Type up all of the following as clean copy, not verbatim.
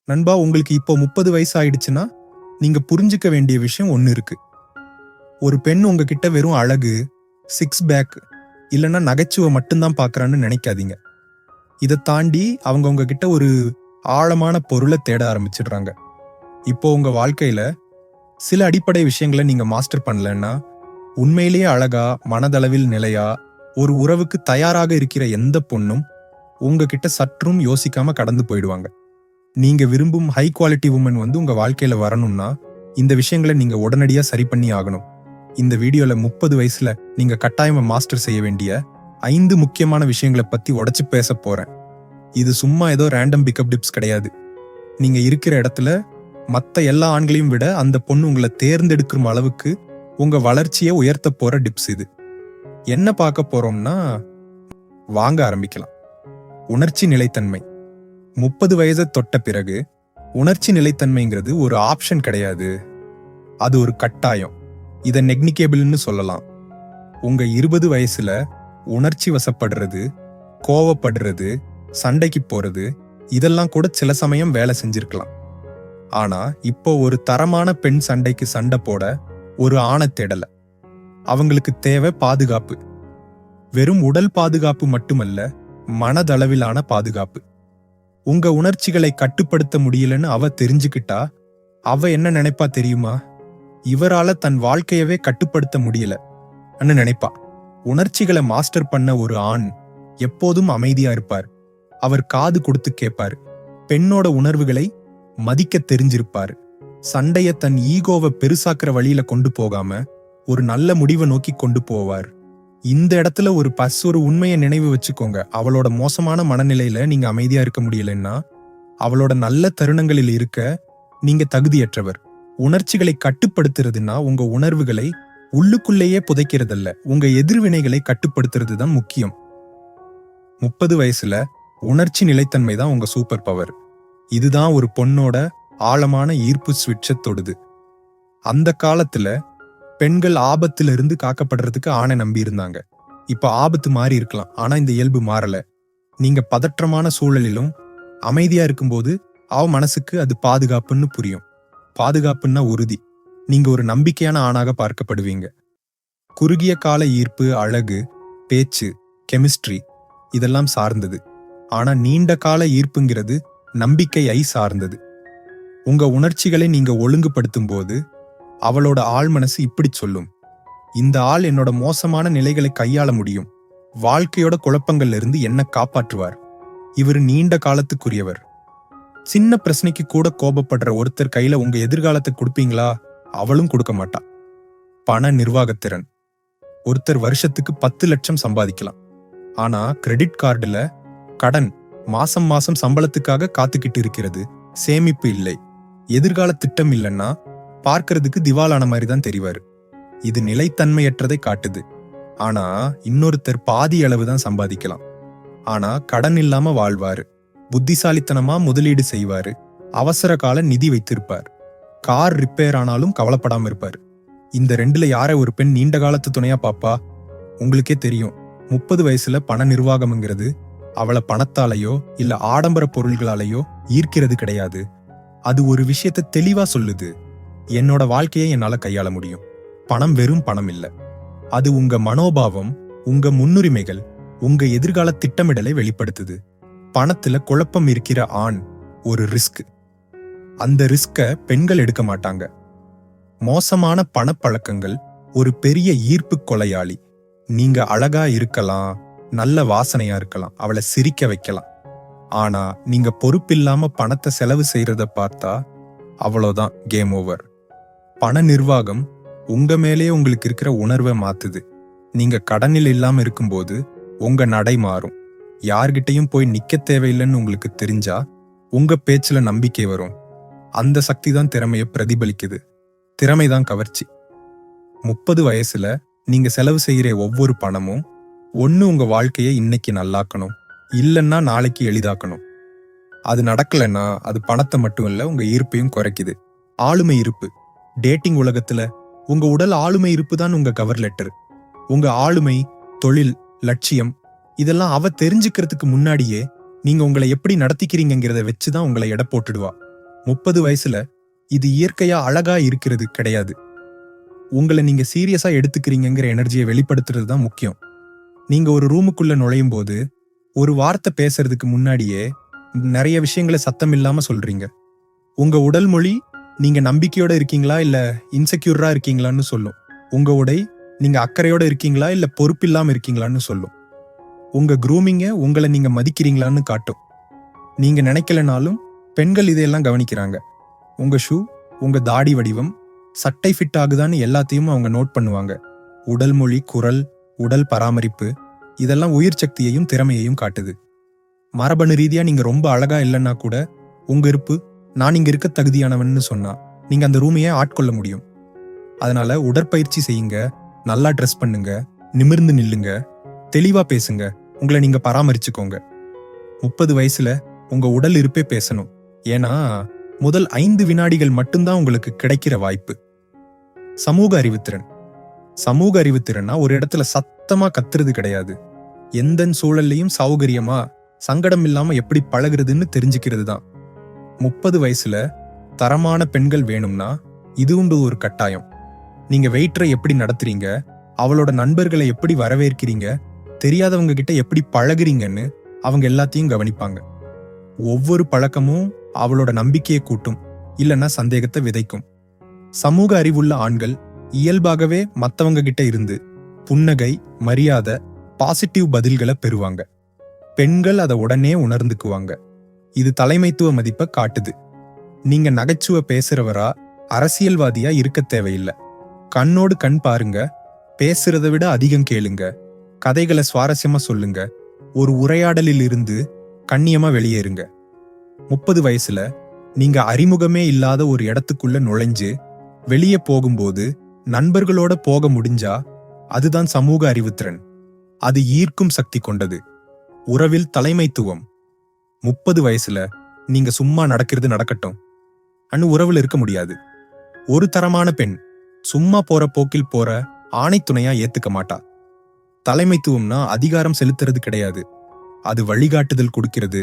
நண்பா, உங்களுக்கு இப்போ 30 வயசு ஆயிடுச்சுன்னா நீங்க புரிஞ்சுக்க வேண்டிய விஷயம் ஒண்ணு இருக்கு. ஒரு பெண் உங்ககிட்ட வெறும் அழகு, சிக்ஸ் பேக் இல்லைன்னா நகைச்சுவை மட்டும்தான் பார்க்கறான்னு நினைக்காதீங்க. இதை தாண்டி அவங்க உங்ககிட்ட ஒரு ஆழமான பொருளை தேட ஆரம்பிச்சிடுறாங்க. இப்போ உங்க வாழ்க்கையில சில அடிப்படை விஷயங்களை நீங்க மாஸ்டர் பண்ணலன்னா, உண்மையிலேயே அழகா, மனதளவில் நிலையா, ஒரு உறவுக்கு தயாராக இருக்கிற எந்த பொண்ணும் உங்ககிட்ட சற்றும் யோசிக்காம கடந்து போயிடுவாங்க. நீங்க விரும்பும் ஹை குவாலிட்டி உமன் உங்க வாழ்க்கையில வரணும்னா இந்த விஷயங்களை நீங்க உடனடியா சரி பண்ணி ஆகணும். இந்த வீடியோல 30 வயசுல நீங்க கட்டாயமா மாஸ்டர் செய்ய வேண்டிய 5 முக்கியமான விஷயங்களை பத்தி உடைச்சு பேச போறேன். இது சும்மா ஏதோ ரேண்டம் பிக்கப் டிப்ஸ் கிடையாது. நீங்க இருக்கிற இடத்துல மத்த எல்லா ஆண்களையும் விட அந்த பொண்ணு உங்களை தேர்ந்தெடுக்கும் அளவுக்கு உங்க வளர்ச்சியை உயர்த்த போற டிப்ஸ் இது. என்ன பார்க்க போறோம்னா, வாங்க ஆரம்பிக்கலாம். உணர்ச்சி நிலைத்தன்மை. 30 வயதை தொட்ட பிறகு உணர்ச்சி நிலைத்தன்மைங்கிறது ஒரு ஆப்ஷன் கிடையாது, அது ஒரு கட்டாயம். இதை நெக்னிகேபிள்னு சொல்லலாம். உங்க 20 வயசுல உணர்ச்சி வசப்படுறது, கோவப்படுறது, சண்டைக்கு போறது இதெல்லாம் கூட சில சமயம் வேலை செஞ்சிருக்கலாம். ஆனா இப்போ ஒரு தரமான பெண் சண்டைக்கு சண்டை போட ஒரு ஆணை தேடல. அவங்களுக்கு தேவை பாதுகாப்பு. வெறும் உடல் பாதுகாப்பு மட்டுமல்ல, மனதளவிலான பாதுகாப்பு. உங்க உணர்ச்சிகளை கட்டுப்படுத்த முடியலன்னு அவ தெரிஞ்சுக்கிட்டா அவ என்ன நினைப்பா தெரியுமா? இவரால தன் வாழ்க்கையவே கட்டுப்படுத்த முடியல நினைப்பா. உணர்ச்சிகளை மாஸ்டர் பண்ண ஒரு ஆண் எப்போதும் அமைதியா இருப்பார். அவர் காது கொடுத்து கேட்பார். பெண்ணோட உணர்வுகளை மதிக்க தெரிஞ்சிருப்பார். சண்டைய தன் ஈகோவை பெருசாக்குற வழியில கொண்டு போகாம ஒரு நல்ல முடிவை நோக்கி கொண்டு போவார். இந்த இடத்துல ஒரு உண்மையை நினைவு வச்சுக்கோங்க. அவளோட மோசமான மனநிலையில நீங்க அமைதியா இருக்க முடியலன்னா அவளோட நல்ல தருணங்களில் இருக்க நீங்க தகுதியற்றவர். உணர்ச்சிகளை கட்டுப்படுத்துறதுன்னா உங்க உணர்வுகளை உள்ளுக்குள்ளேயே புதைக்கிறதல்ல, உங்க எதிர்வினைகளை கட்டுப்படுத்துறது தான் முக்கியம். 30 வயசுல உணர்ச்சி நிலைத்தன்மை தான் உங்க சூப்பர் பவர். இதுதான் ஒரு பொண்ணோட ஆழமான ஈர்ப்பு ஸ்விட்சை தொடுது. அந்த காலத்துல பெண்கள் ஆபத்திலிருந்து காக்கப்படுறதுக்கு ஆணை நம்பி இருந்தாங்க. இப்ப ஆபத்து மாறி இருக்கலாம், ஆனா இந்த இயல்பு மாறல. நீங்க பதற்றமான சூழலிலும் அமைதியா இருக்கும்போது அவ மனசுக்கு அது பாதுகாப்புன்னு புரியும். பாதுகாப்புன்னா உறுதி. நீங்க ஒரு நம்பிக்கையான ஆணாக பார்க்கப்படுவீங்க. குறுகிய கால ஈர்ப்பு, அழகு, பேச்சு, கெமிஸ்ட்ரி இதெல்லாம் சார்ந்தது. ஆனா நீண்ட கால ஈர்ப்புங்கிறது நம்பிக்கையை சார்ந்தது. உங்க உணர்ச்சிகளை நீங்க ஒழுங்குபடுத்தும் போது அவளோட ஆழ் மனசு இப்படி சொல்லும், இந்த ஆள் என்னோட மோசமான நிலைகளை கையாள முடியும், வாழ்க்கையோட குழப்பங்கள்ல இருந்து என்ன காப்பாற்றுவார், இவர் நீண்ட காலத்துக்குரியவர். சின்ன பிரச்சனைக்கு கூட கோபப்படுற ஒருத்தர் கையில உங்க எதிர்காலத்தை கொடுப்பீங்களா? அவளும் கொடுக்க மாட்டா. பண நிர்வாகத்திறன். ஒருத்தர் வருஷத்துக்கு 10 லட்சம் சம்பாதிக்கலாம், ஆனா கிரெடிட் கார்டுல கடன் மாசம் மாசம் சம்பளத்துக்காக காத்துக்கிட்டு இருக்கிறது. சேமிப்பு இல்லை, எதிர்கால திட்டம் இல்லைன்னா பார்க்கறதுக்கு திவாலான மாதிரி தான் தெரிவாரு. இது நிலைத்தன்மையற்றதை காட்டுது. ஆனா இன்னொருத்தர் பாதி அளவு தான் சம்பாதிக்கலாம், ஆனா கடன் இல்லாம வாழ்வாரு. புத்திசாலித்தனமா முதலீடு செய்வாரு. அவசர கால நிதி வைத்திருப்பார். கார் ரிப்பேர் ஆனாலும் கவலைப்படாம இருப்பார். இந்த ரெண்டுல யாரை ஒரு பெண் நீண்ட காலத்து துணையா பாப்பா? உங்களுக்கே தெரியும். 30 வயசுல பண நிர்வாகம்ங்கிறது அவளை பணத்தாலேயோ இல்ல ஆடம்பர பொருள்களாலேயோ ஈர்க்கிறது கிடையாது. அது ஒரு விஷயத்தை தெளிவா சொல்லுது, என்னோட வாழ்க்கையை என்னால கையாள முடியும். பணம் வெறும் பணம் இல்ல, அது உங்க மனோபாவம், உங்க முன்னுரிமைகள், உங்க எதிர்கால திட்டமிடலை வெளிப்படுத்துது. பணத்துல குழப்பம் இருக்கிற ஆண் ஒரு ரிஸ்க். அந்த ரிஸ்க பெண்கள் எடுக்க மாட்டாங்க. மோசமான பணப்பழக்கங்கள் ஒரு பெரிய ஈர்ப்பு கொலையாளி. நீங்க அழகா இருக்கலாம், நல்ல வாசனையா இருக்கலாம், அவளை சிரிக்க வைக்கலாம், ஆனா நீங்க பொறுப்பில்லாம பணத்தை செலவு செய்யறத பார்த்தா அவ்வளோதான், கேம் ஓவர். பண நிர்வாகம் உங்க மேலேயே உங்களுக்கு இருக்கிற உணர்வை மாத்துது. நீங்க கடனில் இல்லாம இருக்கும்போது உங்க நடை மாறும். யார்கிட்டையும் போய் நிக்க தேவையில்லைன்னு உங்களுக்கு தெரிஞ்சா உங்க பேச்சுல நம்பிக்கை வரும். அந்த சக்தி தான் திறமையை பிரதிபலிக்குது. திறமைதான் கவர்ச்சி. 30 வயசுல நீங்க செலவு செய்யற ஒவ்வொரு பணமும் ஒண்ணு உங்க வாழ்க்கையை இன்னைக்கு நல்லாக்கணும், இல்லைன்னா நாளைக்கு எளிதாக்கணும். அது நடக்கலைன்னா அது பணத்தை மட்டும் இல்ல, உங்க ஈர்ப்பையும் குறைக்குது. ஆளுமை இருப்பு. டேட்டிங் உலகத்துல உங்க உடல் ஆளுமை இருப்பு தான் உங்க கவர் லெட்டர். உங்க ஆளுமை, தொழில், லட்சியம் இதெல்லாம் அவ தெரிஞ்சுக்கிறதுக்கு முன்னாடியே நீங்க உங்களை எப்படி நடத்திக்கிறீங்கிறத வச்சுதான் உங்களை எடை போட்டுடுவா. 30 வயசுல இது இயற்கையா அழகா இருக்கிறது கிடையாது. உங்களை நீங்க சீரியஸா எடுத்துக்கிறீங்கிற எனர்ஜியை வெளிப்படுத்துறது தான் முக்கியம். நீங்க ஒரு ரூமுக்குள்ள நுழையும் போது ஒரு வார்த்தை பேசுறதுக்கு முன்னாடியே நிறைய விஷயங்களை சத்தம் இல்லாம சொல்றீங்க. உங்க உடல் மொழி நீங்க நம்பிக்கையோட இருக்கீங்களா இல்ல இன்செக்யூரா இருக்கீங்களான்னு சொல்லும். உங்க உடை நீங்க அக்கறையோட இருக்கீங்களா இல்ல பொறுப்பில்லாம இருக்கீங்களான்னு சொல்லும். உங்க க்ரூமிங்க உங்களை நீங்க மதிக்கிறீங்களான்னு காட்டும். நீங்க நினைக்கலனாலும் பெண்கள் இதையெல்லாம் கவனிக்கிறாங்க. உங்க ஷூ, உங்க தாடி வடிவம், சட்டை ஃபிட் ஆகுதான்னு எல்லாத்தையும் அவங்க நோட் பண்ணுவாங்க. உடல் மொழி, குரல், உடல் பராமரிப்பு இதெல்லாம் உயிர் சக்தியையும் திறமையையும் காட்டுது. மரபணு ரீதியா நீங்க ரொம்ப அழகா இல்லைன்னா கூட உங்க இருப்பு நான் இங்க இருக்க தகுதியானவன்னு சொன்னா நீங்க அந்த ரூமையே ஆட்கொள்ள முடியும். அதனால உடற்பயிற்சி செய்யுங்க, நல்லா ட்ரெஸ் பண்ணுங்க, நிமிர்ந்து நில்லுங்க, தெளிவா பேசுங்க, உங்களை நீங்க பராமரிச்சுக்கோங்க. 30 வயசுல உங்க உடல் இருப்பே பேசணும். ஏன்னா முதல் 5 வினாடிகள் மட்டும்தான் உங்களுக்கு கிடைக்கிற வாய்ப்பு. சமூக அறிவுத்திறன். சமூக அறிவுத்திறன்னா ஒரு இடத்துல சத்தமா கத்துறது கிடையாது. எந்த சூழல்லையும் சௌகரியமா சங்கடம் இல்லாம எப்படி பழகுறதுன்னு தெரிஞ்சுக்கிறது தான். 30 வயசுல தரமான பெண்கள் வேணும்னா இதுவும் ஒரு கட்டாயம். நீங்க வெயிட்டரை எப்படி நடத்துறீங்க, அவளோட நண்பர்களை எப்படி வரவேற்கிறீங்க, தெரியாதவங்க கிட்ட எப்படி பழகுறீங்கன்னு அவங்க எல்லாத்தையும் கவனிப்பாங்க. ஒவ்வொரு பழக்கமும் அவளோட நம்பிக்கையை கூட்டும், இல்லைன்னா சந்தேகத்தை விதைக்கும். சமூக அறிவுள்ள ஆண்கள் இயல்பாகவே மத்தவங்க கிட்ட இருந்து புன்னகை, மரியாதை, பாசிட்டிவ் பதில்களை பெறுவாங்க. பெண்கள் அதை உடனே உணர்ந்துக்குவாங்க. இது தலைமைத்துவ மதிப்பை காட்டுது. நீங்க நகைச்சுவை பேசுறவரா, அரசியல்வாதியா இருக்க தேவையில்லை. கண்ணோடு கண் பாருங்க, பேசுறத விட அதிகம் கேளுங்க, கதைகளை சுவாரஸ்யமா சொல்லுங்க, ஒரு உரையாடலில் இருந்து கண்ணியமா வெளியேறுங்க. 30 வயசுல நீங்க அறிமுகமே இல்லாத ஒரு இடத்துக்குள்ள நுழைஞ்சு வெளியே போகும்போது நண்பர்களோட போக முடிஞ்சா அதுதான் சமூக அறிவுத்திறன். அது ஈர்க்கும் சக்தி கொண்டது. உறவில் தலைமைத்துவம். 30 வயசுல நீங்க சும்மா நடக்கிறது நடக்கட்டும் அன்னு உறவுல இருக்க முடியாது. ஒரு தரமான பெண் சும்மா போற போக்கில் போற ஆணை துணையா ஏத்துக்க மாட்டா. தலைமைத்துவம்னா அதிகாரம் செலுத்துறது கிடையாது. அது வழிகாட்டுதல் கொடுக்கிறது,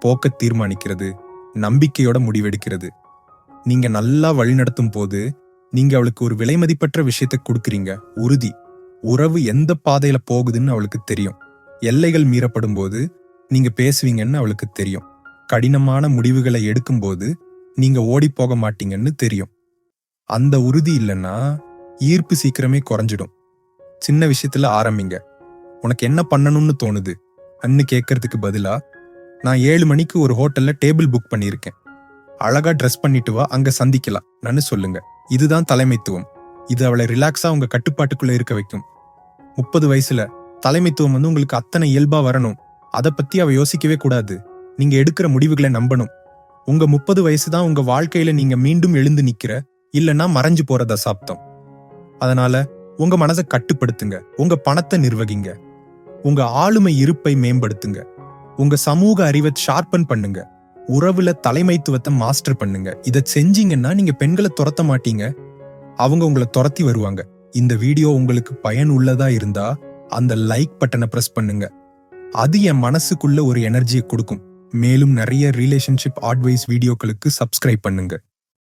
போக்க தீர்மானிக்கிறது, நம்பிக்கையோட முடிவெடுக்கிறது. நீங்க நல்லா வழிநடத்தும் போது நீங்க அவளுக்கு ஒரு விலைமதிப்பற்ற விஷயத்தை கொடுக்குறீங்க, உறுதி. உறவு எந்த பாதையில போகுதுன்னு அவளுக்கு தெரியும். எல்லைகள் மீறப்படும் போது நீங்க பேசுவீங்கன்னு அவளுக்கு தெரியும். கடினமான முடிவுகளை எடுக்கும்போது நீங்க ஓடி போக மாட்டீங்கன்னு தெரியும். அந்த உறுதி இல்லைன்னா ஈர்ப்பு சீக்கிரமே குறைஞ்சிடும். சின்ன விஷயத்துல ஆரம்பிங்க. உனக்கு என்ன பண்ணணும்னு தோணுது அன்னு கேட்கறதுக்கு பதிலா, நான் 7 மணிக்கு ஒரு ஹோட்டல்ல டேபிள் புக் பண்ணியிருக்கேன், அழகா ட்ரெஸ் பண்ணிட்டு வா, அங்க சந்திக்கலாம் நன்னு சொல்லுங்க. இதுதான் தலைமைத்துவம். இது அவளை ரிலாக்ஸா உங்க கட்டுப்பாட்டுக்குள்ள இருக்க வைக்கும். 30 வயசுல தலைமைத்துவம் உங்களுக்கு அத்தனை இயல்பா வரணும். அதை பத்தி அவ யோசிக்கவே கூடாது. நீங்க எடுக்கிற முடிவுகளை நம்பணும். உங்க 30 வயசு தான் உங்க வாழ்க்கையில நீங்க மீண்டும் எழுந்து நிக்கிற, இல்லைன்னா மறைஞ்சு போற தசாப்தம். அதனால உங்க மனசை கட்டுப்படுத்துங்க, உங்க பணத்தை நிர்வகிங்க, உங்க ஆளுமை இருப்பை மேம்படுத்துங்க, உங்க சமூக அறிவை ஷார்பன் பண்ணுங்க, உறவுல தலைமைத்துவத்தை மாஸ்டர் பண்ணுங்க. இதை செஞ்சீங்கன்னா நீங்க பெண்களை துரத்த மாட்டீங்க, அவங்க உங்களை துரத்தி வருவாங்க. இந்த வீடியோ உங்களுக்கு பயனுள்ளதா இருந்தா அந்த லைக் பட்டனை பிரஸ் பண்ணுங்க. அது என் மனசுக்குள்ள ஒரு எனர்ஜியை கொடுக்கும். மேலும் நிறைய ரிலேஷன்ஷிப் அட்வைஸ் வீடியோக்களுக்கு சப்ஸ்கிரைப் பண்ணுங்க.